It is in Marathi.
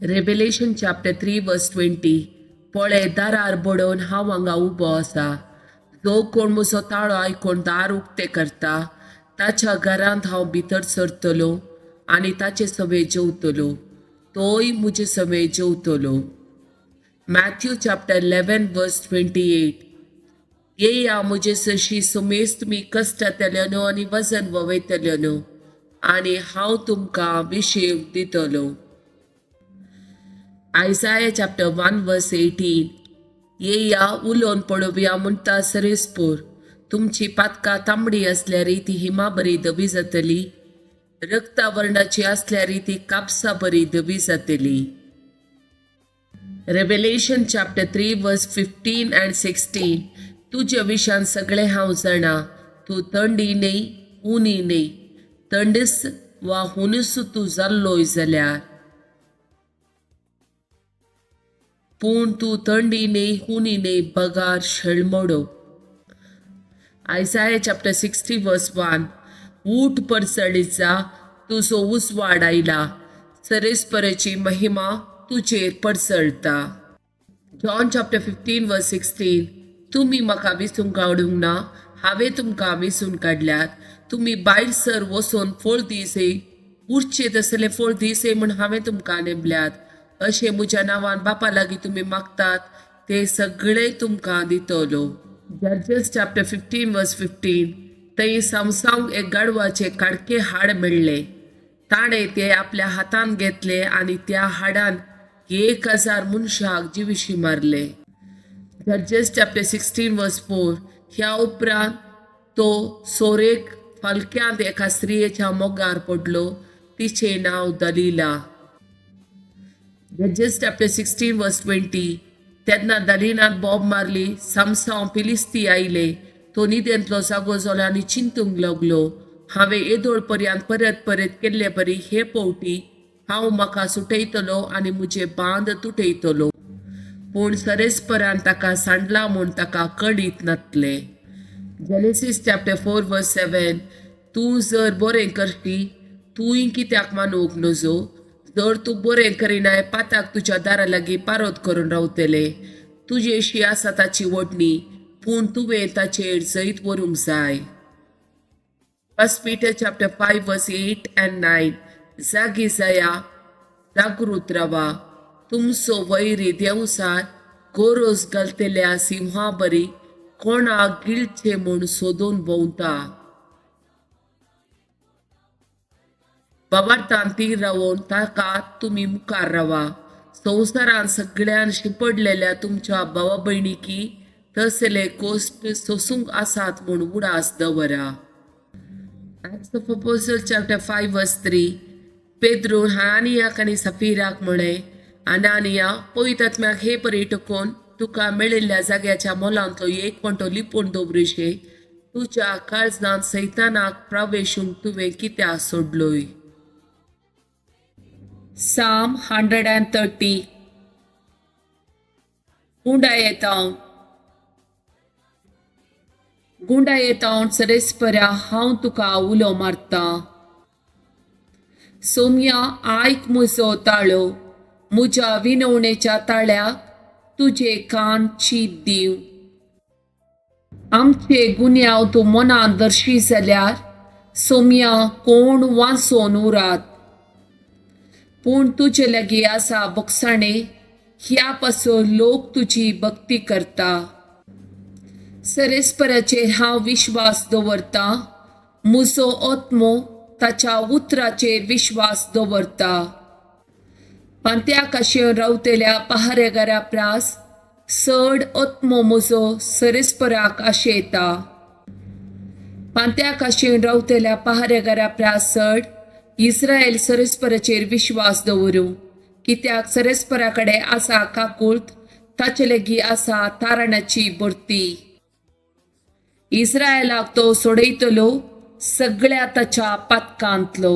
Revelation chapter 3 verse 20. पळे दारार बडोवन हांव हांगा उबो आसा. जो कोण म्हजो ताळो आयकोन दार उक्तें करता ताच्या घरांत हांव भितर सरतलो आनी ताचे सवे जेवतलो, तोय म्हजे सवे जेवतलो. Matthew chapter 11 verse 28. येया म्हजे सशी सुमेज तुमी कश्टांतल्यान आनी वजन ववयतल्यान आनी हांव तुमकां विशेव दितलो. Isaiah chapter 1 verse 18. येया उलोवन पळोवया म्हणटा सरेस्पोर, तुमची पातकां तांबडी असल्यार ती हिमा बरी धवी जातली, रक्ता वर्णाची असल्यार ती कापसा बरी धवी जातली. Revelation chapter 3 verse 15 and 16. तुजे विशान सगळे हांव जाणा, तूं थंडी न्हय उनी न्हय, थंडस वा हुनस तूं जाल्लोय जाल्यार. पूण तूं थंडी न्हय हुनी न्हय बगार शेळमोडो. Isaiah chapter 60 verse 1. ऊठ परसडीत जा, तुजो उजवाड आयला, सरेस्पराची महिमा तुजेर परसळटा. John chapter 15 verse 16. तुमी म्हाका विसून काडूंक ना, हांवें तुमकां विसून काडल्यात. तुमी भायर सर वचून फळ दिसे, उरचे तसले फळ दिसे म्हूण हांवें तुमकां नेमल्यात. अशें म्हज्या नांवान बापा लागीं तुमी मागतात ते सगळे तुमकां दितलो. Judges chapter 15 verse 15. थंय सामसांग एक गाडवाचे काडके हाड मेळ्ळे. ताणें ते आपल्या हातान घेतले आनी त्या हाडान 1000 मनशाक जिविशी मारले. Judges chapter 16 verse 4. ह्या उपरांत तो सोरेक फालक्यांत एका स्त्रियेच्या मोगार पडलो, तिचे नाव दलिला. Judges chapter 16 verse 20. तेन्ना दलिलान बॉब मारली, सामसांव फिलिस्ती आयले. तो न्हिदेंतलो जागो जालो आनी चिंतूंक लागलो, हांवें येदोळ पर्यंत परत परत केल्ले बरी हे पोवटी हांव म्हाका सुटयतलो आनी म्हजे बांद तुटयतलो. पूण सरेस्परान ताका सांडला म्हूण ताका कळीत नातले. Genesis chapter 4 verse 7. तूं जर बरें करशी, तूंय कित्याक मानूंक नजो? जर तूं बरें करिनाय पाताक तुज्या दारा लागीं पारोत करून रावतले. तुजेशी आसा ताची वडणी, पूण तुवें ताचेर जैत व्हरूंक जाय. 1 Peter chapter 5 verse 8 and 9. जागी जाया, जागृत रावा, तुमचो वैरी देवसार गोरोस घालतल्या सिंहा बरी कोणाक गिळचे म्हूण सोदून भोंवता. वावरतान ती रावोन ताका तुमी मुखार रावा. संवसारान सगळ्यान शिपडलेल्या तुमच्या भावा भयणीकी तसले कोश्ट सोसूंक आसात म्हूण उडास दवरा. Acts of Apostles chapter 5 verse 3. पेद्रून हानानियाक आनी सफीराक म्हणे, आनानिया, पवित्र आत्म्याक हे पर्यटकोन तुका मेळिल्ल्या जाग्याच्या मोलांतलो एक पंटो लिपोवन दवरिशे, तुज्या काळजांत सैतानाक प्रवेशूंक तुवें कित्याक सोडलोय. Psalm 130. गुंडा येतावन सरेस्परा हांव तुका उलो मारता. सोम्या आयक म्हजो ताळो, म्हज्या विनवणेच्या ताळ्याक तुजे कान चीत दिव. आमचे गुन्यांव तूं मनान दर्शी जाल्यार सोम्या कोण वांचोन उरात. पूण तुजे लागीं आसा बोगसाणें, ह्या पासून लोक तुजी भक्ती करता. सरेस्पराचेर हांव विश्वास दवरता, म्हजो आत्मो ताच्या उतराचेर विश्वास दवरता. पांत्याक आशेन रावतल्या पहारेकारा प्रास चड आत्मो म्हजो सरेस्पराक आशेता. पांत्याक आशेन रावतल्या पहारेकारा प्रास चड इस्रायल सरेस्पराचेर विश्वास दवरूं, कित्याक सरेस्परा कडेन आसा काकूळट, ताचे लागीं आसा तारणाची भरती. इस्रायलाक तो सोडयतलो सगळ्या ताच्या पातकांतलो.